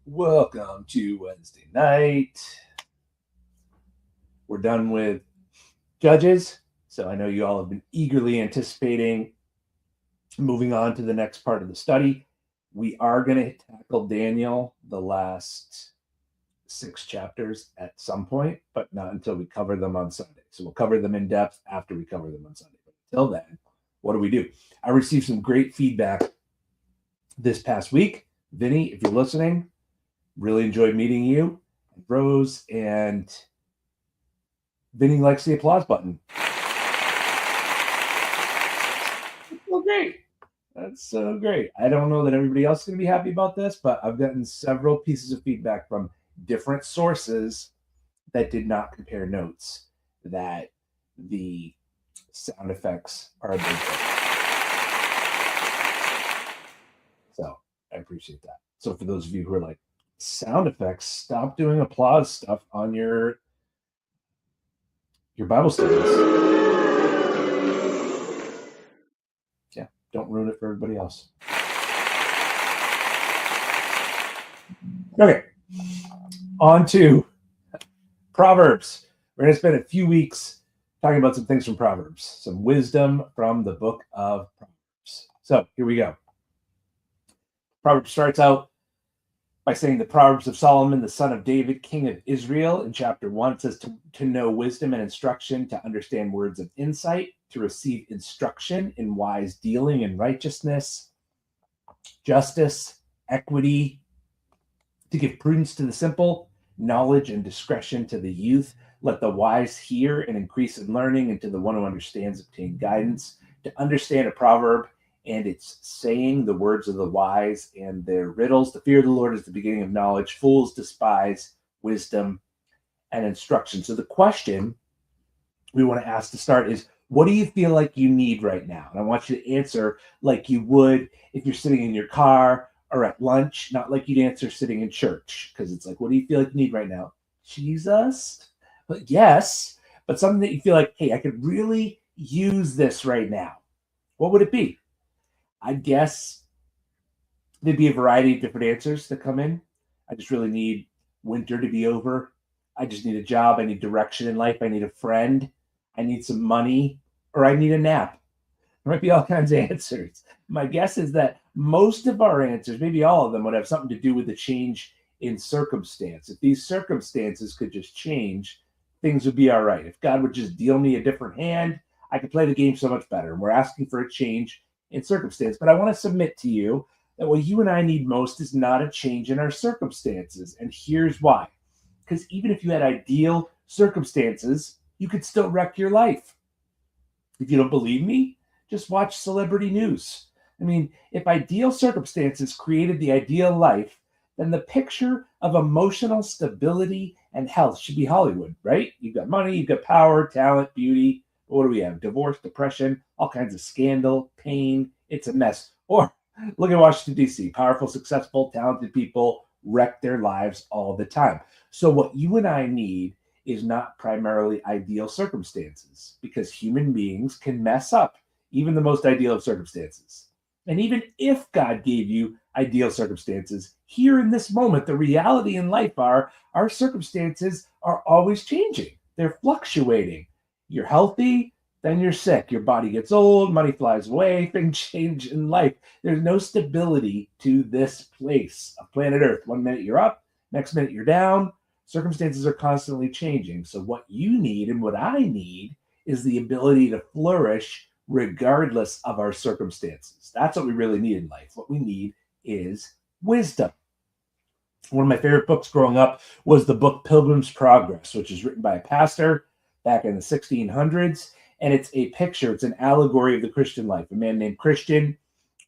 Welcome to Wednesday night. We're done with Judges, so I know you all have been eagerly anticipating moving on to the next part of the study. We are going to tackle Daniel, the last 6 chapters at some point, but not until we cover them on Sunday. So we'll cover them in depth after we cover them on Sunday. But until then, what do? I received some great feedback this past week. Vinny, if you're listening, really enjoyed meeting you. Rose, and Vinny likes the applause button. Well, great. That's so great. I don't know that everybody else is going to be happy about this, but I've gotten several pieces of feedback from different sources that did not compare notes that the sound effects are a big thing. So I appreciate that. So for those of you who are like, sound effects, stop doing applause stuff on your Bible studies. Yeah, don't ruin it for everybody else. Okay, on to Proverbs. We're going to spend a few weeks talking about some things from Proverbs, some wisdom from the book of Proverbs. So here we go. Proverbs starts out by saying the Proverbs of Solomon, the son of David, king of Israel. In chapter 1, it says to know wisdom and instruction, to understand words of insight, to receive instruction in wise dealing and righteousness, justice, equity, to give prudence to the simple, knowledge and discretion to the youth. Let the wise hear and increase in learning, and to the one who understands obtain guidance. To understand a proverb and its saying, the words of the wise and their riddles. The fear of the Lord is the beginning of knowledge. Fools despise wisdom and instruction. So the question we want to ask to start is, what do you feel like you need right now? And I want you to answer like you would if you're sitting in your car or at lunch, not like you'd answer sitting in church, because it's like, what do you feel like you need right now? Jesus? But yes, but something that you feel like, hey, I could really use this right now. What would it be? I guess there'd be a variety of different answers that come in. I just really need winter to be over. I just need a job. I need direction in life. I need a friend. I need some money, or I need a nap. There might be all kinds of answers. My guess is that most of our answers, maybe all of them, would have something to do with the change in circumstance. If these circumstances could just change, things would be all right. If God would just deal me a different hand, I could play the game so much better. And we're asking for a change in circumstance. But I want to submit to you that what you and I need most is not a change in our circumstances. And here's why. Because even if you had ideal circumstances, you could still wreck your life. If you don't believe me, just watch celebrity news. I mean, if ideal circumstances created the ideal life, then the picture of emotional stability and health should be Hollywood, right? You've got money, you've got power, talent, beauty. What do we have? Divorce, depression, all kinds of scandal, pain. It's a mess. Or look at Washington, D.C. Powerful, successful, talented people wreck their lives all the time. So what you and I need is not primarily ideal circumstances, because human beings can mess up even the most ideal of circumstances. And even if God gave you ideal circumstances, here in this moment, the reality in life are our circumstances are always changing. They're fluctuating. You're healthy, then you're sick. Your body gets old, money flies away, things change in life. There's no stability to this place of planet Earth. One minute you're up, next minute you're down. Circumstances are constantly changing. So what you need and what I need is the ability to flourish regardless of our circumstances. That's what we really need in life. What we need is wisdom. One of my favorite books growing up was the book Pilgrim's Progress, which is written by a pastor back in the 1600s. And it's a picture, it's an allegory of the Christian life. A man named Christian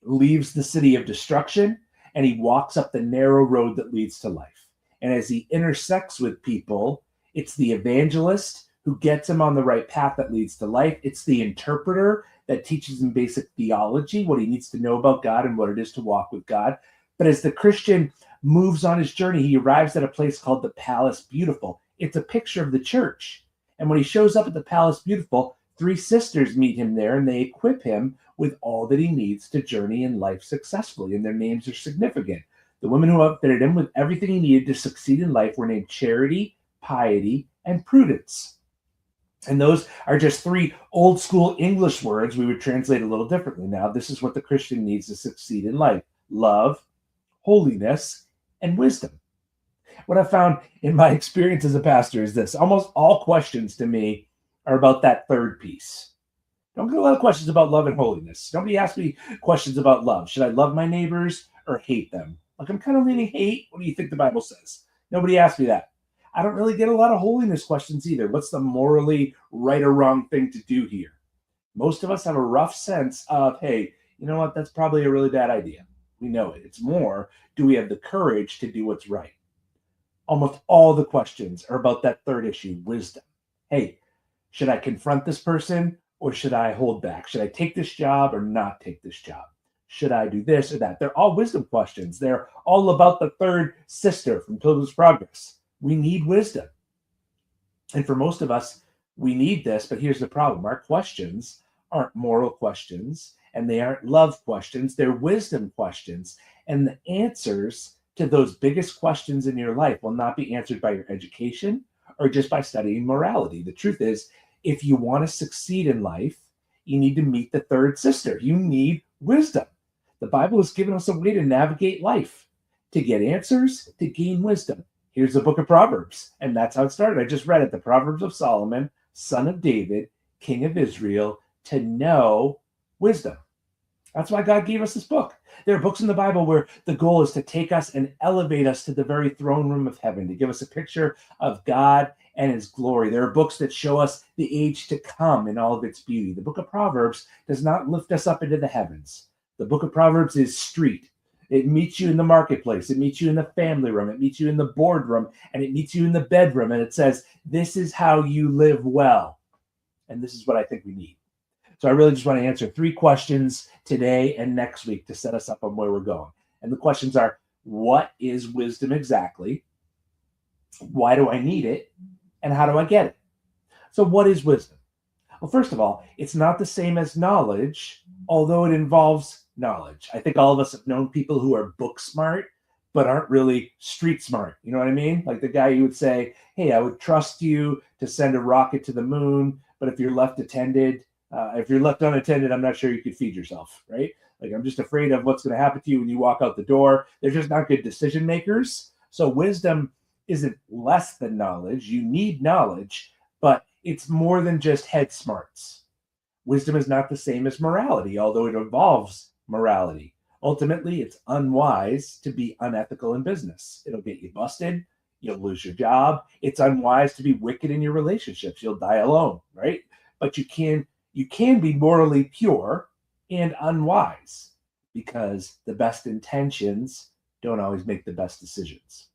leaves the city of destruction and he walks up the narrow road that leads to life. And as he intersects with people, it's the evangelist who gets him on the right path that leads to life. It's the interpreter that teaches him basic theology, what he needs to know about God and what it is to walk with God. But as the Christian moves on his journey, he arrives at a place called the Palace Beautiful. It's a picture of the church. And when he shows up at the Palace Beautiful, 3 sisters meet him there and they equip him with all that he needs to journey in life successfully. And their names are significant. The women who outfitted him with everything he needed to succeed in life were named charity, piety, and prudence. And those are just three old school English words we would translate a little differently. Now, this is what the Christian needs to succeed in life: love, holiness, and wisdom. What I've found in my experience as a pastor is this: almost all questions to me are about that third piece. Don't get a lot of questions about love and holiness. Nobody asks me questions about love. Should I love my neighbors or hate them? Like, I'm kind of leaning hate. What do you think the Bible says? Nobody asks me that. I don't really get a lot of holiness questions either. What's the morally right or wrong thing to do here? Most of us have a rough sense of, hey, you know what? That's probably a really bad idea. We know it. It's more, do we have the courage to do what's right? Almost all the questions are about that third issue: wisdom. Hey, should I confront this person or should I hold back? Should I take this job or not take this job? Should I do this or that? They're all wisdom questions. They're all about the third sister from Pilgrim's Progress. We need wisdom. And for most of us, we need this, but here's the problem. Our questions aren't moral questions, and they aren't love questions. They're wisdom questions. And the answers to those biggest questions in your life will not be answered by your education or just by studying morality. The truth is, if you want to succeed in life, you need to meet the third sister. You need wisdom. The Bible has given us a way to navigate life, to get answers, to gain wisdom. Here's the book of Proverbs, and that's how it started. I just read it. The Proverbs of Solomon, son of David, king of Israel, to know wisdom. That's why God gave us this book. There are books in the Bible where the goal is to take us and elevate us to the very throne room of heaven, to give us a picture of God and his glory. There are books that show us the age to come in all of its beauty. The book of Proverbs does not lift us up into the heavens. The book of Proverbs is street. It meets you in the marketplace. It meets you in the family room. It meets you in the boardroom, and it meets you in the bedroom. And it says, this is how you live well. And this is what I think we need. So I really just want to answer three questions today and next week to set us up on where we're going. And the questions are: what is wisdom exactly? Why do I need it? And how do I get it? So what is wisdom? Well, first of all, it's not the same as knowledge, although it involves knowledge. I think all of us have known people who are book smart, but aren't really street smart. You know what I mean? Like the guy you would say, hey, I would trust you to send a rocket to the moon, but if you're left unattended, I'm not sure you could feed yourself, right? Like, I'm just afraid of what's going to happen to you when you walk out the door. They're just not good decision makers. So wisdom isn't less than knowledge. You need knowledge, but it's more than just head smarts. Wisdom is not the same as morality, although it involves morality. Ultimately, it's unwise to be unethical in business. It'll get you busted. You'll lose your job. It's unwise to be wicked in your relationships. You'll die alone, right? But you can be morally pure and unwise, because the best intentions don't always make the best decisions.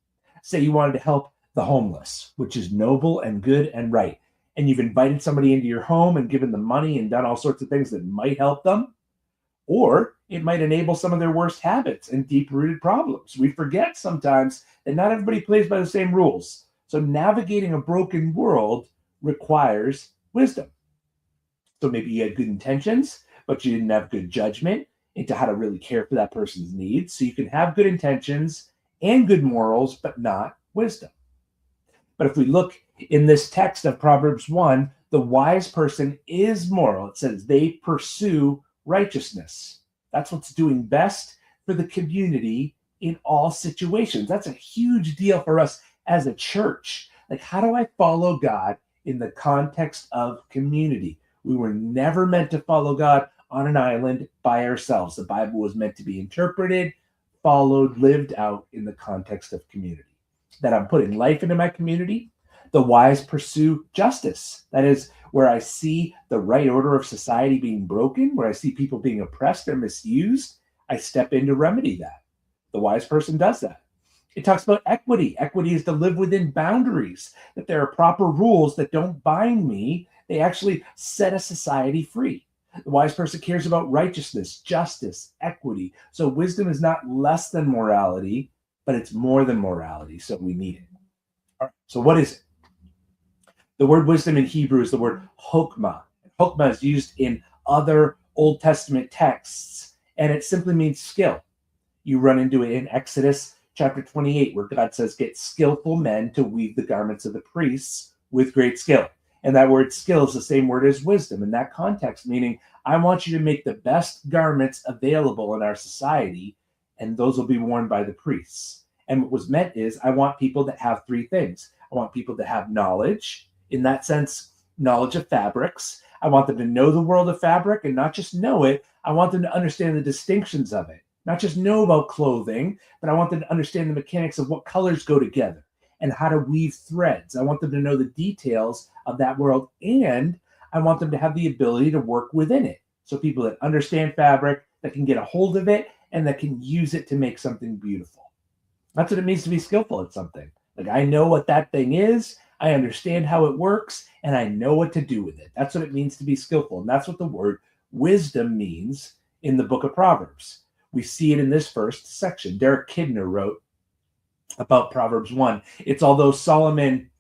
Say you wanted to help the homeless, which is noble and good and right, and you've invited somebody into your home and given them money and done all sorts of things that might help them, or it might enable some of their worst habits and deep-rooted problems. We forget sometimes that not everybody plays by the same rules. So navigating a broken world requires wisdom. So maybe you had good intentions, but you didn't have good judgment into how to really care for that person's needs. So you can have good intentions and good morals, but not wisdom. But if we look in this text of Proverbs 1, the wise person is moral. It says they pursue righteousness. That's what's doing best for the community in all situations. That's a huge deal for us as a church. Like, how do I follow God in the context of community? We were never meant to follow God on an island by ourselves. The Bible was meant to be interpreted, followed, lived out in the context of community. That I'm putting life into my community. The wise pursue justice. That is, where I see the right order of society being broken, where I see people being oppressed or misused, I step in to remedy that. The wise person does that. It talks about equity. Equity is to live within boundaries, that there are proper rules that don't bind me. They actually set a society free. The wise person cares about righteousness, justice, equity. So wisdom is not less than morality, but it's more than morality. So we need it. All right, so what is it? The word wisdom in Hebrew is the word chokmah. Chokmah is used in other Old Testament texts, and it simply means skill. You run into it in Exodus chapter 28, where God says, get skillful men to weave the garments of the priests with great skill. And that word skill is the same word as wisdom in that context, meaning I want you to make the best garments available in our society, and those will be worn by the priests. And what was meant is I want people that have three things. I want people to have knowledge, in that sense, knowledge of fabrics. I want them to know the world of fabric and not just know it. I want them to understand the distinctions of it, not just know about clothing, but I want them to understand the mechanics of what colors go together and how to weave threads. I want them to know the details of that world, and I want them to have the ability to work within it. So people that understand fabric, that can get a hold of it, and that can use it to make something beautiful. That's what it means to be skillful at something. Like, I know what that thing is, I understand how it works, and I know what to do with it. That's what it means to be skillful. And that's what the word wisdom means in the book of Proverbs. We see it in this first section. Derek Kidner wrote about Proverbs 1. It's although Solomon,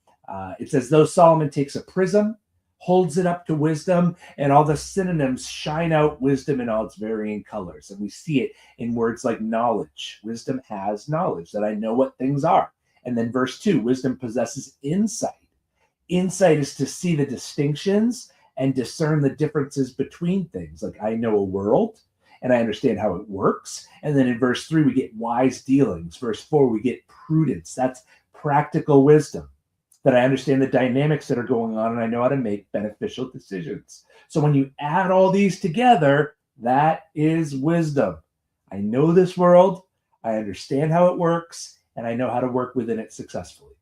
it says, though Solomon takes a prism, holds it up to wisdom, and all the synonyms shine out wisdom in all its varying colors. And we see it in words like knowledge. Wisdom has knowledge, that I know what things are. And then verse 2, wisdom possesses insight. Insight is to see the distinctions and discern the differences between things. Like, I know a world and I understand how it works. And then in verse 3, we get wise dealings. Verse 4, we get prudence. That's practical wisdom, that I understand the dynamics that are going on and I know how to make beneficial decisions. So when you add all these together, that is wisdom. I know this world, I understand how it works, and I know how to work within it successfully.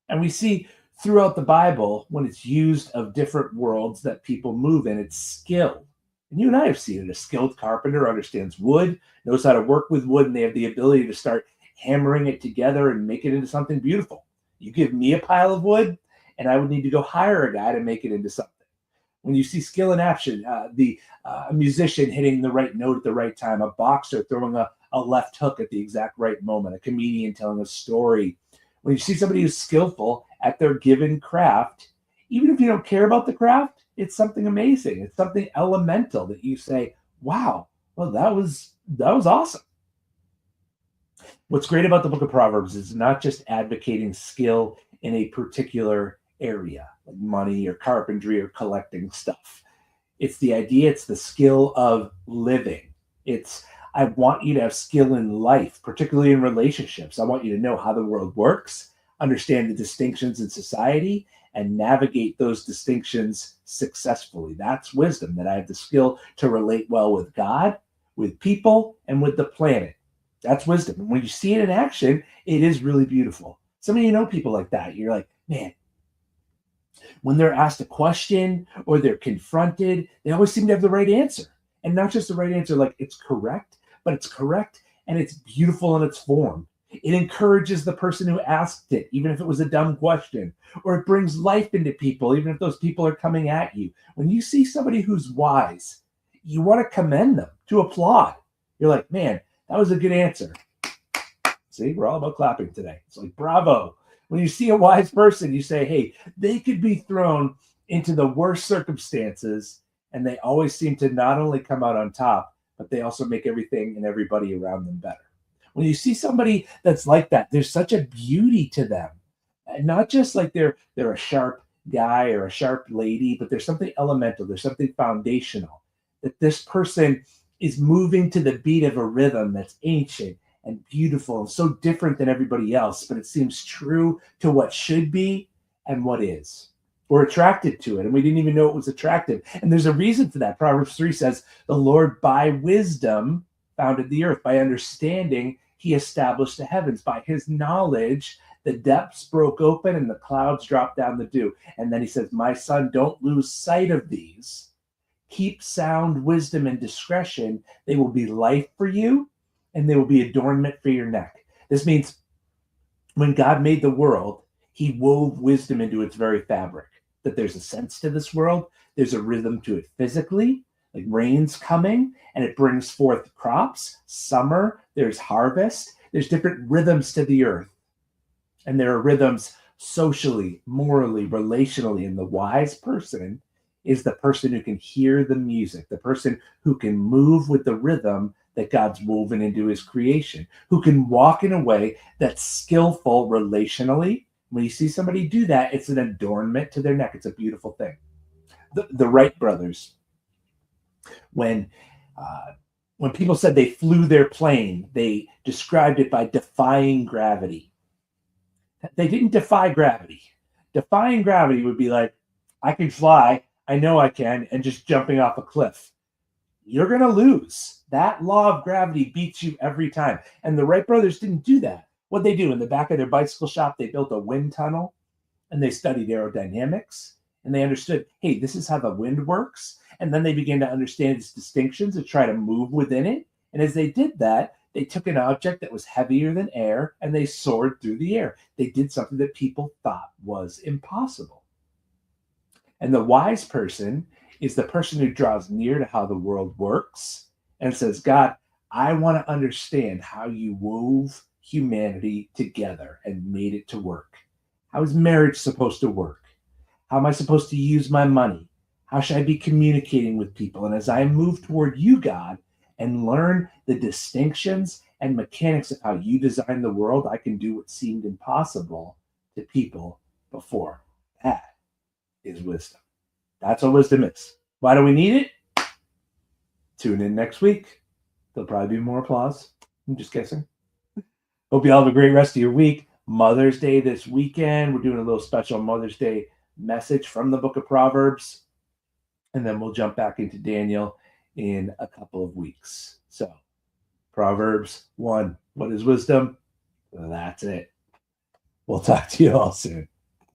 And we see throughout the Bible, when it's used of different worlds that people move in, it's skill. And you and I have seen it. A skilled carpenter understands wood, knows how to work with wood, and they have the ability to start hammering it together and make it into something beautiful. You give me a pile of wood, and I would need to go hire a guy to make it into something. When you see skill in action, a musician hitting the right note at the right time, a boxer throwing a left hook at the exact right moment, a comedian telling a story. When you see somebody who's skillful at their given craft, even if you don't care about the craft, it's something amazing. It's something elemental that you say, wow, well, that was awesome. What's great about the book of Proverbs is not just advocating skill in a particular area, like money or carpentry or collecting stuff. It's the idea, it's the skill of living. I want you to have skill in life, particularly in relationships. I want you to know how the world works, understand the distinctions in society, and navigate those distinctions successfully. That's wisdom, that I have the skill to relate well with God, with people, and with the planet. That's wisdom. And when you see it in action, it is really beautiful. Some of you know people like that. You're like, man, when they're asked a question or they're confronted, they always seem to have the right answer. And not just the right answer, like it's correct, but it's correct and it's beautiful in its form. It encourages the person who asked it, even if it was a dumb question, or it brings life into people, even if those people are coming at you. When you see somebody who's wise, you want to commend them, to applaud. You're like, man, that was a good answer. See, we're all about clapping today. It's like, bravo. When you see a wise person, you say, hey, they could be thrown into the worst circumstances, and they always seem to not only come out on top, but they also make everything and everybody around them better. When you see somebody that's like that, there's such a beauty to them. And not just like they're a sharp guy or a sharp lady, but there's something elemental, there's something foundational. That this person is moving to the beat of a rhythm that's ancient and beautiful and so different than everybody else, but it seems true to what should be and what is. We're attracted to it, and we didn't even know it was attractive. And there's a reason for that. Proverbs 3 says, the Lord by wisdom founded the earth. By understanding, he established the heavens. By his knowledge, the depths broke open and the clouds dropped down the dew. And then he says, my son, don't lose sight of these. Keep sound wisdom and discretion. They will be life for you, and they will be adornment for your neck. This means when God made the world, he wove wisdom into its very fabric. That there's a sense to this world. There's a rhythm to it physically, like rain's coming and it brings forth crops. Summer, there's harvest. There's different rhythms to the earth. And there are rhythms socially, morally, relationally. And the wise person is the person who can hear the music, the person who can move with the rhythm that God's woven into his creation, who can walk in a way that's skillful relationally. When you see somebody do that, it's an adornment to their neck. It's a beautiful thing. The Wright brothers, when uh, when people said they flew their plane, they described it by defying gravity. They didn't defy gravity. Defying gravity would be like, I can fly, I know I can, and just jumping off a cliff. You're going to lose. That law of gravity beats you every time. And the Wright brothers didn't do that. What they do in the back of their bicycle shop, they built a wind tunnel and they studied aerodynamics and they understood, hey, this is how the wind works. And then they began to understand its distinctions and try to move within it. And as they did that, they took an object that was heavier than air and they soared through the air. They did something that people thought was impossible. And the wise person is the person who draws near to how the world works and says, God, I want to understand how you wove humanity together and made it to work. How is marriage supposed to work? How am I supposed to use my money? How should I be communicating with people? And as I move toward you, God, and learn the distinctions and mechanics of how you designed the world, I can do what seemed impossible to people before. That is wisdom. That's what wisdom is. Why do we need it? Tune in next week. There'll probably be more applause. I'm just guessing. Hope you all have a great rest of your week. Mother's Day this weekend. We're doing a little special Mother's Day message from the book of Proverbs. And then we'll jump back into Daniel in a couple of weeks. So, Proverbs 1. What is wisdom? That's it. We'll talk to you all soon.